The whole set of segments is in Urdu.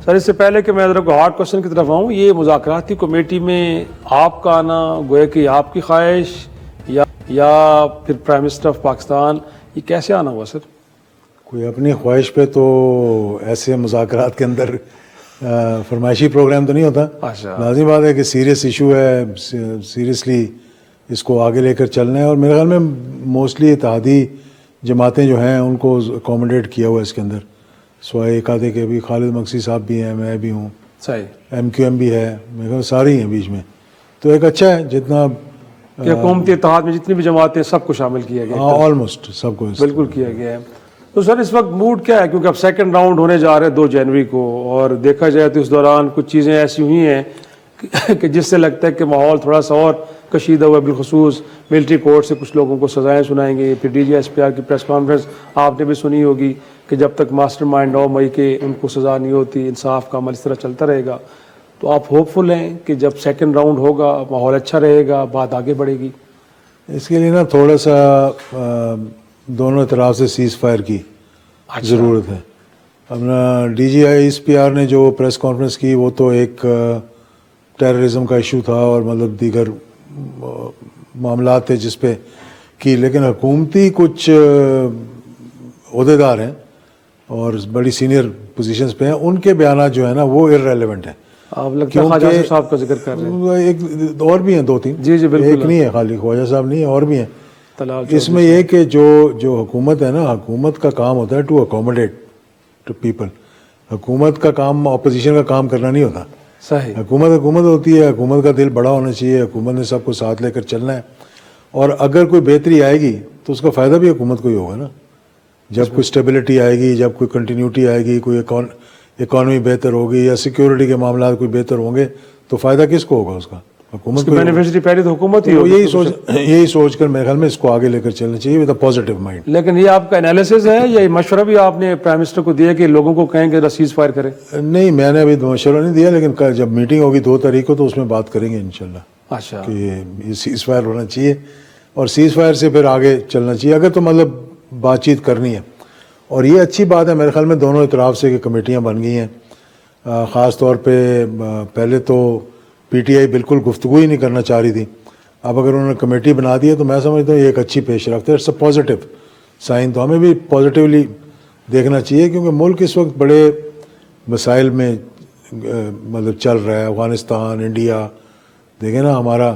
سر اس سے پہلے کہ میں ذرا کو ہارڈ کوشچن کی طرف آؤں، یہ مذاکراتی کمیٹی میں آپ کا آنا گویا کہ آپ کی خواہش یا پھر پرائم منسٹر آف پاکستان، یہ کیسے آنا ہوا سر؟ کوئی اپنی خواہش پہ تو ایسے مذاکرات کے اندر فرمائشی پروگرام تو نہیں ہوتا. لازمی بات ہے کہ سیریس ایشو ہے، سیریسلی اس کو آگے لے کر چلنا ہے، اور میرے خیال میں موسٹلی اتحادی جماعتیں جو ہیں ان کو اکوموڈیٹ کیا ہوا ہے اس کے اندر، سوائے ایک آدھے کے بھی. خالد مقصی صاحب بھی ہیں، میں بھی ہوں، صحیح، ایم کیو ایم بھی ہے، میرے خیال ساری ہیں بیچ میں. تو ایک اچھا ہے جتنا کہ حکومتی اتحاد میں جتنی بھی جماعتیں سب کو شامل کیا گیا، آلموسٹ سب کو بالکل کیا گیا ہے. تو سر اس وقت موڈ کیا ہے، کیونکہ اب سیکنڈ راؤنڈ ہونے جا رہے ہیں 2 جنوری کو، اور دیکھا جائے تو اس دوران کچھ چیزیں ایسی ہوئی ہیں کہ جس سے لگتا ہے کہ ماحول تھوڑا سا اور کشیدہ ہوا. بالخصوص ملٹری کورٹ سے کچھ لوگوں کو سزائیں سنائیں گے، پھر D G S P R کی پریس کانفرنس آپ نے بھی سنی ہوگی کہ جب تک ماسٹر مائنڈ 9 مئی کے ان کو سزا نہیں ہوتی، انصاف کا عمل اس طرح چلتا رہے گا. تو آپ ہوپ فل ہیں کہ جب سیکنڈ راؤنڈ ہوگا ماحول اچھا رہے گا، بات آگے بڑھے گی؟ اس کے لیے نا تھوڑا سا دونوں طرف سے سیز فائر کی ضرورت ہے. اپنا D G S P R نے جو پریس کانفرنس کی وہ تو ایک ٹیررزم کا ایشو تھا اور مطلب دیگر معاملات تھے جس پہ کی، لیکن حکومتی کچھ عہدیدار ہیں اور بڑی سینئر پوزیشنز پہ ہیں، ان کے بیانات جو ہیں نا وہ ارریلیونٹ ہیں. آپ لگتا ہے خواجہ صاحب کا ذکر کر رہے ہیں؟ ایک اور بھی ہیں 2-3. جی بالکل، ایک نہیں ہے خالی خواجہ صاحب نہیں ہے، اور بھی ہیں. اس میں یہ کہ جو حکومت ہے نا، حکومت کا کام ہوتا ہے ٹو اکوموڈیٹ ٹو پیپل. حکومت کا کام اپوزیشن کا کام کرنا نہیں ہوتا. صحیح، حکومت ہوتی ہے، حکومت کا دل بڑا ہونا چاہیے، حکومت نے سب کو ساتھ لے کر چلنا ہے، اور اگر کوئی بہتری آئے گی تو اس کا فائدہ بھی حکومت کو ہی ہوگا نا. جب کوئی اسٹیبلٹی آئے گی، جب کوئی کنٹینیوٹی آئے گی، کوئی اکانومی بہتر ہوگی یا سیکیورٹی کے معاملات کوئی بہتر ہوں گے تو فائدہ کس کو ہوگا؟ اس کا حکومت کو. بینیفیشری پہلے تو حکومت ہی ہوگی. یہی سوچ کر میرے خیال میں اس کو آگے لے کر چلنا چاہیے ود اے پازیٹیو مائنڈ. لیکن یہ آپ کا انالیسز ہے یا مشورہ بھی آپ نے پرائم منسٹر کو دیا کہ لوگوں کو کہیں کہ سیز فائر کریں؟ نہیں، میں نے ابھی مشورہ نہیں دیا، لیکن جب میٹنگ ہوگی 2 تاریخ کو تو اس میں بات کریں گے انشاءاللہ. اچھا، کہ یہ سیز فائر ہونا چاہیے اور سیز فائر سے پھر آگے چلنا چاہیے اگر تو مطلب بات چیت کرنی ہے. اور یہ اچھی بات ہے میرے خیال میں دونوں اطراف سے کہ کمیٹیاں بن گئی ہیں. خاص طور پہ پہلے تو پی ٹی آئی بالکل گفتگو ہی نہیں کرنا چاہ رہی تھی. اب اگر انہوں نے کمیٹی بنا دی ہے تو میں سمجھتا ہوں یہ ایک اچھی پیش رفت ہے. It's a positive sign. تو ہمیں بھی پازیٹیولی دیکھنا چاہیے کیونکہ ملک اس وقت بڑے مسائل میں مطلب چل رہا ہے. افغانستان، انڈیا دیکھیں نا ہمارا،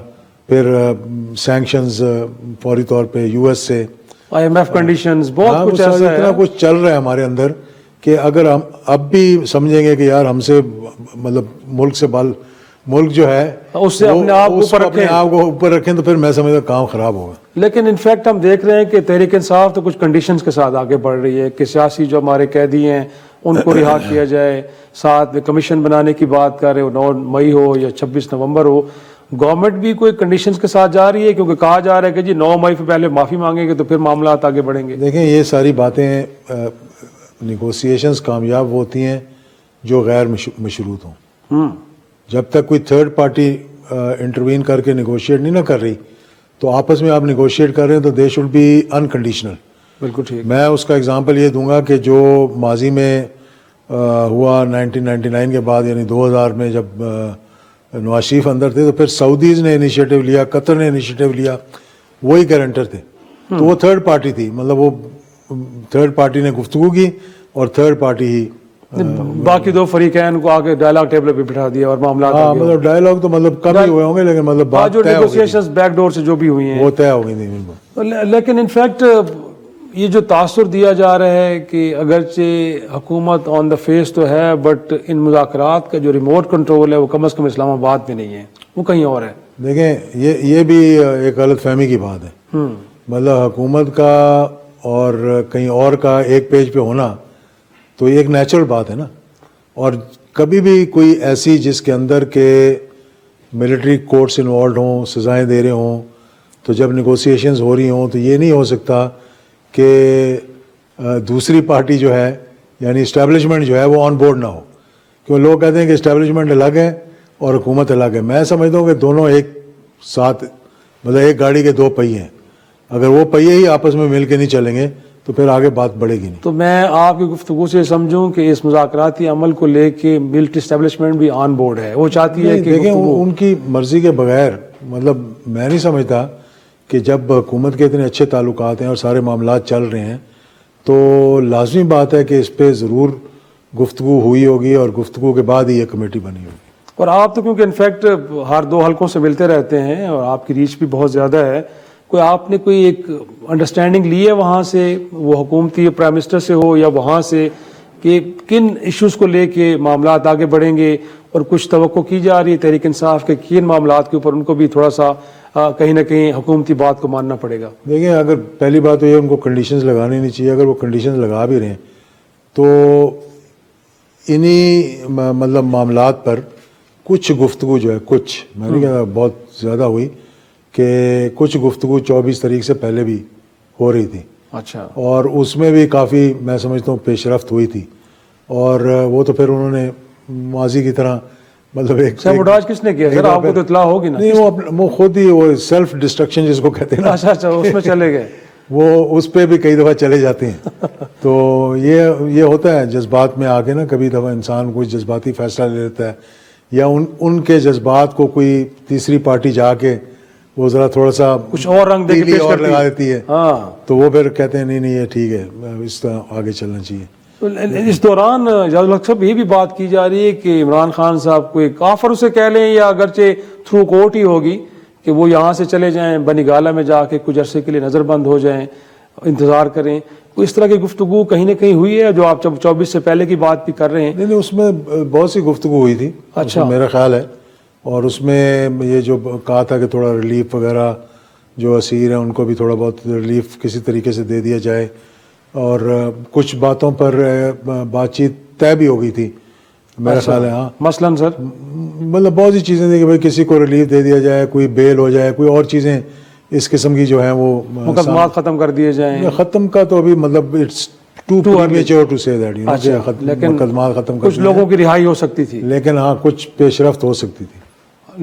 پھر سینکشنز فوری طور پہ یو ایس سے، IMF کنڈیشنز، بہت کچھ ایسا ہے، اتنا کچھ چل رہا ہے ہمارے اندر کہ اگر ہم اب بھی سمجھیں گے کہ یار ہم سے مطلب ملک جو ہے اس سے اپنے آپ کو اوپر رکھیں تو پھر میں سمجھتا کام خراب ہوگا. لیکن انفیکٹ ہم دیکھ رہے ہیں کہ تحریک انصاف تو کچھ کنڈیشنز کے ساتھ آگے بڑھ رہی ہے کہ سیاسی جو ہمارے قیدی ہیں ان کو رہا کیا جائے، ساتھ میں کمیشن بنانے کی بات کر رہے ہو، 9 مئی ہو یا 26 نومبر ہو. گورنمنٹ بھی کوئی کنڈیشنز کے ساتھ جا رہی ہے کیونکہ کہا جا رہا ہے کہ جی 9 مئی سے پہلے معافی مانگیں گے تو پھر معاملات آگے بڑھیں گے. دیکھیں یہ ساری باتیں نیگوسیشنز کامیاب ہوتی ہیں جو غیر مشروط ہوں. جب تک کوئی تھرڈ پارٹی انٹروین کر کے نیگوشیٹ نہیں نہ کر رہی تو آپس میں آپ نیگوشیٹ کر رہے ہیں تو دے شوڈ بی انکنڈیشنل. بالکل ٹھیک. میں اس کا اگزامپل یہ دوں گا کہ جو ماضی میں ہوا 1999 کے بعد، یعنی 2000 میں جب نواز شریف اندر تھے تو پھر سعودیز نے انیشیٹو لیا، قطر نے انیشیٹو لیا، وہی گارنٹر تھے. تو وہ تھرڈ پارٹی تھی، مطلب وہ تھرڈ پارٹی نے گفتگو کی اور تھرڈ پارٹی ہی باقی 2 فریقین کو آگے ڈائلاگ ٹیبل پہ بٹھا دیا اور معاملات مطلب ڈائلاگ تو مطلب کم ہی ہوئے ہوں گے لیکن مطلب بات جو نیگوسیشنز بیک ڈور سے جو بھی ہوئی ہیں وہ طے ہو گئی تھی. لیکن انفیکٹ یہ جو تاثر دیا جا رہا ہے کہ اگرچہ حکومت آن دا فیس تو ہے بٹ ان مذاکرات کا جو ریموٹ کنٹرول ہے وہ کم از کم اسلام آباد میں نہیں ہے، وہ کہیں اور ہے. دیکھیں یہ بھی ایک غلط فہمی کی بات ہے. مطلب حکومت کا اور کہیں اور کا ایک پیج پہ ہونا تو یہ ایک نیچرل بات ہے نا. اور کبھی بھی کوئی ایسی جس کے اندر کے ملٹری کورٹس انوالوڈ ہوں، سزائیں دے رہے ہوں، تو جب نیگوسیشنز ہو رہی ہوں تو یہ نہیں ہو سکتا کہ دوسری پارٹی جو ہے یعنی اسٹیبلشمنٹ جو ہے وہ آن بورڈ نہ ہو. کیوں لوگ کہتے ہیں کہ اسٹیبلشمنٹ الگ ہے اور حکومت الگ ہے. میں سمجھتا ہوں کہ دونوں ایک ساتھ، مطلب ایک گاڑی کے 2 پہیے ہیں. اگر وہ پہیے ہی آپس میں مل کے نہیں چلیں گے تو پھر آگے بات بڑھے گی نہیں. تو میں آپ کی گفتگو سے سمجھوں کہ اس مذاکراتی عمل کو لے کے ملٹری اسٹیبلشمنٹ بھی آن بورڈ ہے, وہ چاہتی ہے کہ دیکھیں ان کی مرضی کے بغیر, مطلب میں نہیں سمجھتا کہ جب حکومت کے اتنے اچھے تعلقات ہیں اور سارے معاملات چل رہے ہیں تو لازمی بات ہے کہ اس پہ ضرور گفتگو ہوئی ہوگی اور گفتگو کے بعد ہی یہ کمیٹی بنی ہوگی. اور آپ تو کیونکہ انفیکٹ ہر 2 حلقوں سے ملتے رہتے ہیں اور آپ کی ریچ بھی بہت زیادہ ہے, کوئی آپ نے کوئی ایک انڈرسٹینڈنگ لی ہے وہاں سے, وہ حکومتی پرائم منسٹر سے ہو یا وہاں سے, کہ کن ایشوز کو لے کے معاملات آگے بڑھیں گے, اور کچھ توقع کی جا رہی ہے تحریک انصاف کے کن معاملات کے اوپر ان کو بھی تھوڑا سا کہیں نہ کہیں حکومتی بات کو ماننا پڑے گا؟ دیکھیں اگر پہلی بات تو یہ ان کو کنڈیشنز لگانی نہیں چاہیے, اگر وہ کنڈیشنز لگا بھی رہے ہیں تو انہی مطلب معاملات پر کچھ گفتگو جو ہے, کچھ میں نہیں کہتا بہت زیادہ ہوئی, کہ کچھ گفتگو 24 تاریخ سے پہلے بھی ہو رہی تھی. اچھا. اور اس میں بھی کافی میں سمجھتا ہوں پیش رفت ہوئی تھی, اور وہ تو پھر انہوں نے ماضی کی طرح مطلب ایک سیبوٹاج کس نے کیا سر؟ آپ کو تو اطلاع ہوگی نا. نہیں, وہ خود ہی وہ سیلف ڈسٹرکشن جس کو کہتے ہیں نا, اچھا اس میں چلے گئے, وہ اس پہ بھی کئی دفعہ چلے جاتے ہیں. تو یہ ہوتا ہے جذبات میں آ کے نا, کبھی دفعہ انسان کوئی جذباتی فیصلہ لے لیتا ہے, یا ان کے جذبات کو کوئی تیسری پارٹی جا کے وہ ذرا تھوڑا سا کچھ اور رنگ دے کے پیش اور لگا دیتی ہے, ہاں, تو وہ پھر کہتے ہیں نہیں یہ ٹھیک ہے, اس طرح آگے چلنا چاہیے. اس دوران جاز الحق صاحب یہ بھی بات کی جا رہی ہے کہ عمران خان صاحب کو ایک آفر اسے کہہ لیں یا اگرچہ تھرو کورٹ ہی ہوگی کہ وہ یہاں سے چلے جائیں, بنی گالہ میں جا کے کچھ عرصے کے لیے نظر بند ہو جائیں, انتظار کریں. اس طرح کی گفتگو کہیں نہ کہیں ہوئی ہے جو آپ 24 سے پہلے کی بات بھی کر رہے ہیں؟ نہیں, اس میں بہت سی گفتگو ہوئی تھی. اچھا, میرا خیال ہے, اور اس میں یہ جو کہا تھا کہ تھوڑا ریلیف وغیرہ جو اسیر ہیں ان کو بھی تھوڑا بہت ریلیف کسی طریقے سے دے دیا جائے, اور کچھ باتوں پر بات چیت طے بھی ہو گئی تھی میرا خیال ہے. ہاں, مثلاً سر مطلب بہت سی چیزیں تھیں کہ بھائی کسی کو ریلیف دے دیا جائے, کوئی بیل ہو جائے, کوئی اور چیزیں اس قسم کی جو ہیں وہ مقدمات ختم کر دیے جائیں. ختم کا تو ابھی مطلب اٹس ٹو پریمیچور ٹو سے دیٹ, لیکن مقدمات ختم کر کچھ لوگوں کی رہائی ہو سکتی تھی, لیکن ہاں کچھ پیش رفت ہو سکتی تھی.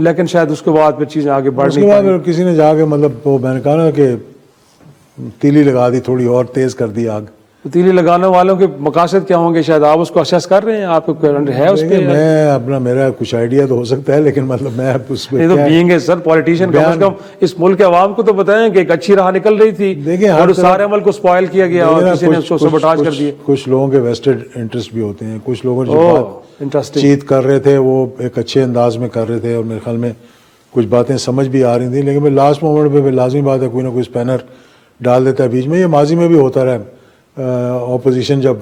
لیکن شاید اس کے بعد پھر چیزیں آگے بڑھ اس کے بعد کسی نے جا کے مطلب وہ میں نے کہا نا کہ تیلی لگا دی, تھوڑی اور تیز کر دی آگ. تیلی لگانے والوں کے مقاصد کیا ہوں گے, شاید آپ اس کو اسیس کر رہے ہیں, آپ کو ہے اس پہ؟ میں اپنا میرا کچھ آئیڈیا تو ہو سکتا ہے, لیکن مطلب میں اس پہ تو بینگ ہے سر پولیٹیشین, کم از کم اس ملک کے عوام کو تو بتائیں کہ ایک اچھی راہ نکل رہی تھی, دیکھیں اور اس سارے عمل کو سپوائل کیا گیا اور کسی نے اس کو سبوٹاج کر دیا. کچھ لوگوں کے ویسٹڈ انٹرسٹ بھی ہوتے ہیں, کچھ لوگوں جو چیت کر رہے تھے وہ ایک اچھے انداز میں کر رہے تھے, اور میرے خیال میں کچھ باتیں سمجھ بھی آ رہی تھیں, لیکن لاسٹ مومنٹ پہ لازمی بات ہے کوئی نہ کوئی اسپینر ڈال دیتا ہے بیچ میں. یہ ماضی میں بھی ہوتا رہا, اپوزیشن جب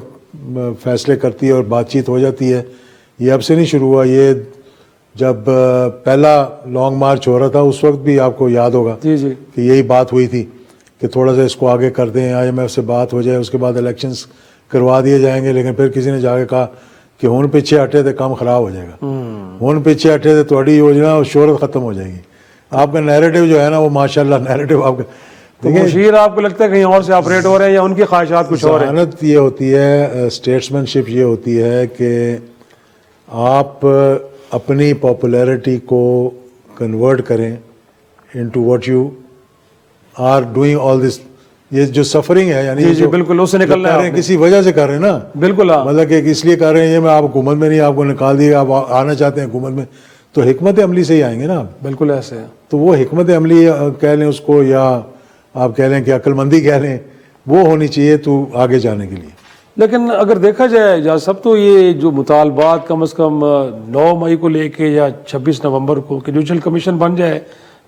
فیصلے کرتی ہے اور بات چیت ہو جاتی ہے, یہ اب سے نہیں شروع ہوا, یہ جب پہلا لانگ مارچ ہو رہا تھا اس وقت بھی آپ کو یاد ہوگا جی جی کہ یہی بات ہوئی تھی کہ تھوڑا سا اس کو آگے کر دیں, IMF سے بات ہو جائے, اس کے بعد الیکشنز کروا دیے جائیں گے. لیکن پھر کسی نے جا کے کہا کہ ہون پیچھے ہٹے تو کام خراب ہو جائے گا, ہون پیچھے ہٹے تو تھوڑی یوجنا اور شہرت ختم ہو جائے گی. آپ کا نیریٹو جو ہے نا وہ ماشاءاللہ نیریٹو آپ کا, تو مشیر آپ کو لگتا ہے کہیں اور سے آپریٹ ہو رہے ہیں یا ان کی خواہشات کچھ اور ہیں؟ ذہانت یہ ہوتی ہے, اسٹیٹسمین شپ یہ ہوتی ہے کہ آپ اپنی پاپولیرٹی کو کنورٹ کریں into what you are doing all this. یہ جو سفرنگ ہے یعنی جی بالکل اس سے نکلنا ہے, کسی وجہ سے کر رہے ہیں نا, بالکل مطلب کہ اس لیے کر رہے ہیں یہ میں آپ حکومت میں نہیں, آپ کو نکال دیے, آپ آنا چاہتے ہیں حکومت میں, تو حکمت عملی سے ہی آئیں گے نا. بالکل ایسے ہے. تو وہ حکمت عملی کہہ لیں اس کو, یا آپ کہہ لیں کہ عقل مندی کہہ لیں, وہ ہونی چاہیے تو آگے جانے کے لیے. لیکن اگر دیکھا جائے جہاز سب تو یہ جو مطالبات کم از کم 9 مئی کو لے کے یا 26 نومبر کو کہ جوڈیشل کمیشن بن جائے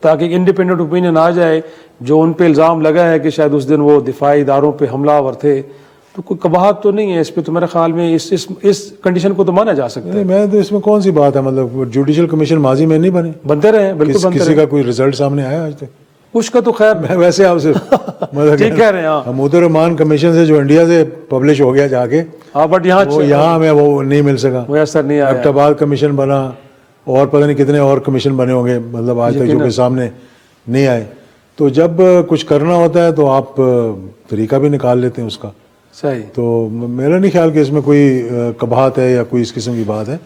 تاکہ انڈیپینڈنٹ اوپینین آ جائے, جو ان پہ الزام لگا ہے کہ شاید اس دن وہ دفاعی اداروں پہ حملہ آور تھے, تو کوئی قباحت تو نہیں ہے اس پہ؟ تو میرے خیال میں اس کنڈیشن کو تو مانا جا سکتا ہے. میں تو اس میں کون سی بات ہے, مطلب جوڈیشل کمیشن ماضی میں نہیں بنے, بنتے رہے, بالکل بنتے رہے. کسی کا کوئی رزلٹ سامنے آیا آج تک؟ کچھ کا تو خیر میں ویسے آپ سے ٹھیک کہہ رہے ہیں. حمود الرحمان کمیشن سے جو انڈیا سے پبلش ہو گیا جا کے, بٹ یہاں ہمیں وہ نہیں مل سکا. میسر نہیں آیا. ایبٹاباد کمیشن بنا, اور پتہ نہیں کتنے اور کمیشن بنے ہوں گے, مطلب آج تک جو کہ سامنے نہیں آئے. تو جب کچھ کرنا ہوتا ہے تو آپ طریقہ بھی نکال لیتے ہیں اس کا. صحیح. تو میرا نہیں خیال کہ اس میں کوئی قباحت ہے یا کوئی اس قسم کی بات ہے.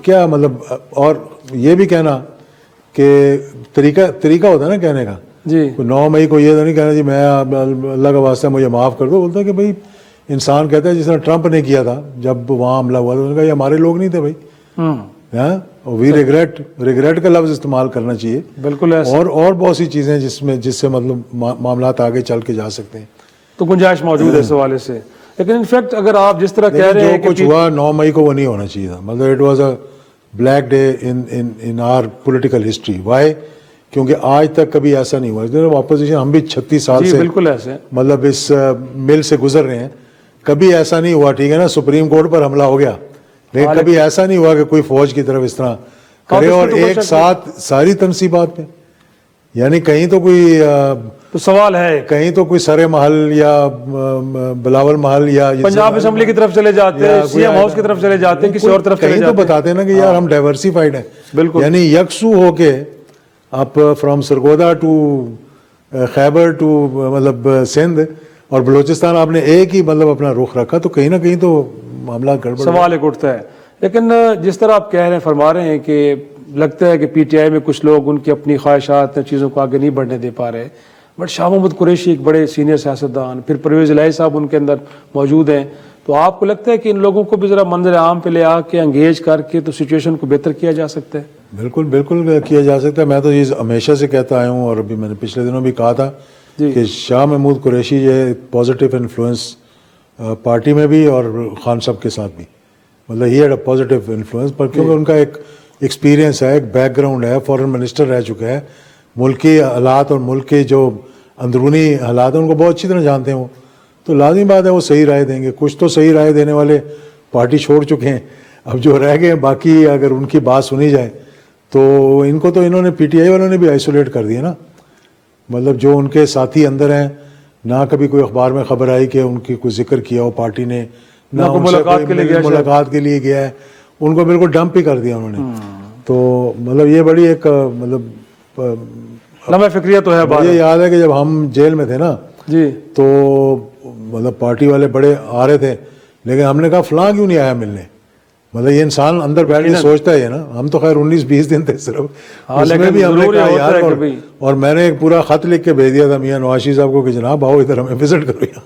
کیا مطلب, اور یہ بھی کہنا کہ طریقہ ہوتا ہے نا کہنے کا, جی 9 مئی کو یہ تو نہیں کہنا جی میں اللہ کا واسطہ مجھے معاف کر دو. بولتا ہے کہ بھائی انسان کہتا ہے جس طرح ٹرمپ نے کیا تھا جب وہاں حملہ ہوا تھا, انہوں نے کہا یہ ہمارے لوگ نہیں تھے بھائی, وی ریگریٹ کا لفظ استعمال کرنا چاہیے. بالکل ایسا. اور بہت سی چیزیں جس سے مطلب معاملات آگے چل کے جا سکتے ہیں. تو گنجائش موجود ہے اس حوالے سے. لیکن انفیکٹ اگر آپ جس طرح کہہ رہے ہیں جو کچھ ہوا 9 مئی کو وہ نہیں ہونا چاہیے تھا. مطلب it was a black day in our political history. Why? کیونکہ آج تک کبھی ایسا نہیں ہوا. اپوزیشن ہم بھی 36 سال سے بالکل ایسے مطلب اس مل سے گزر رہے ہیں, کبھی ایسا نہیں ہوا. ٹھیک ہے نا, سپریم کورٹ پر حملہ ہو گیا, لیکن کبھی ایسا نہیں ہوا کہ کوئی فوج کی طرف اس طرح کرے اور ایک ساتھ ساری تنصیبات پہ. یعنی کہیں تو کوئی تو سوال ہے, کہیں تو کوئی سرے محل یا بلاول محل یا پنجاب اسمبلی کی طرف چلے جاتے, سی ایم ہاؤس کی طرف چلے جاتے, کسی اور طرف چلے کہیں تو جاتے. بتاتے ہیں نا کہ یار ہم ڈائیورسیفائڈ ہیں. بالکل. یعنی یکسو ہو کے آپ from Sargodha to Khyber to مطلب سندھ اور بلوچستان آپ نے ایک ہی مطلب اپنا رخ رکھا, تو کہیں نہ کہیں تو معاملہ گڑبڑ. سوال ایک اٹھتا ہے. لیکن جس طرح آپ کہہ رہے ہیں, فرما رہے ہیں کہ لگتا ہے کہ پی ٹی آئی میں کچھ لوگ ان کی اپنی خواہشات چیزوں کو آگے نہیں بڑھنے دے پا رہے, بٹ شاہ محمود قریشی ایک بڑے سینئر سیاستدان, پھر پرویز الہی صاحب ان کے اندر موجود ہیں, تو آپ کو لگتا ہے کہ ان لوگوں کو بھی ذرا منظر عام پہ لے آ کے انگیج کر کے تو سچویشن کو بہتر کیا جا سکتا ہے؟ بالکل کیا جا سکتا ہے. میں تو یہ ہمیشہ سے کہتا آیا ہوں, اور ابھی میں نے پچھلے دنوں بھی کہا تھا کہ شاہ محمود قریشی یہ پازیٹیو انفلوئنس پارٹی میں بھی اور خان صاحب کے ساتھ بھی, مطلب ہی ہیڈ اے پازیٹیو انفلوئنس, پر کیونکہ ان کا ایک ایکسپیرینس ہے, ایک بیک گراؤنڈ ہے, فورن منسٹر رہ چکا ہے, ملکی حالات اور ملک کے جو اندرونی حالات ہیں ان کو بہت اچھی طرح جانتے ہیں وہ, تو لازمی بات ہے وہ صحیح رائے دیں گے. کچھ تو صحیح رائے دینے والے پارٹی چھوڑ چکے ہیں, اب جو رہ گئے ہیں باقی اگر ان کی بات سنی جائے تو ان کو تو انہوں نے پی ٹی آئی والوں نے بھی آئسولیٹ کر دیا نا. مطلب جو ان کے ساتھی اندر ہیں, نہ کبھی کوئی اخبار میں خبر آئی کہ ان کی کوئی ذکر کیا ہو پارٹی نے, نہ ملاقات کے لیے گیا ہے, ان کو بالکل ڈمپ ہی کر دیا انہوں نے. تو مطلب یہ بڑی ایک مطلب لمحہ فکریہ تو ہے. مجھے یاد ہے کہ جب ہم جیل میں تھے نا جی, تو مطلب پارٹی والے بڑے آ رہے تھے, لیکن ہم نے کہا فلاں کیوں نہیں آیا ملنے. مطلب یہ انسان اندر بیٹھ کے سوچتا ہے نا. ہم تو خیر 19-20 دن تھے صرف, اس میں بھی ہم نے کہا یار, اور میں نے ایک پورا خط لکھ کے بھیج دیا تھا میاں نواز شریف صاحب کو کہ جناب آؤ ادھر ہمیں وزٹ کرو.